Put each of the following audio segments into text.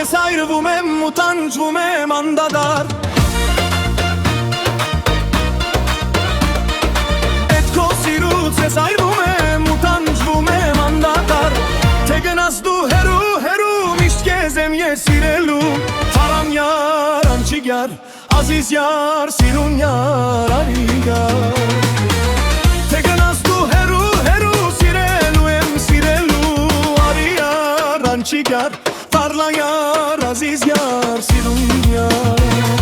Ձեզ այրվում եմ ու տանջվում եմ անդադար Էդ քո սիրուց ես այրվում եմ ու տանջվում եմ անդադար Թե գնաս դու հերու հերու միշտ քեզ եմ ես սիրելու Թարամ յար անչիգար Aziz yar sirun yar arigar Te gănas tu heru heru sirelu em sirelu Ariyar anchigar Tarla yar aziz yar sirun yar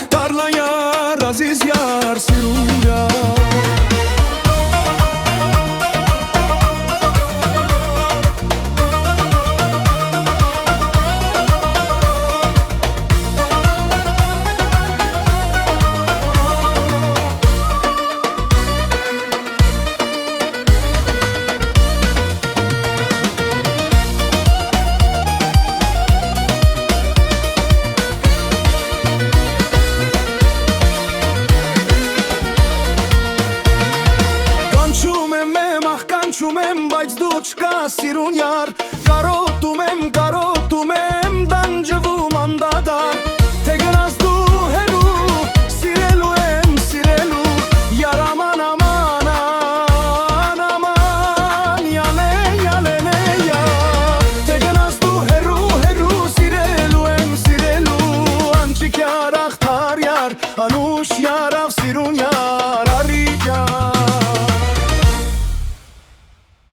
Tarla yar, aziz yar, sirun yar Կանչում եմ, բայց դու չկաս սիրուն յար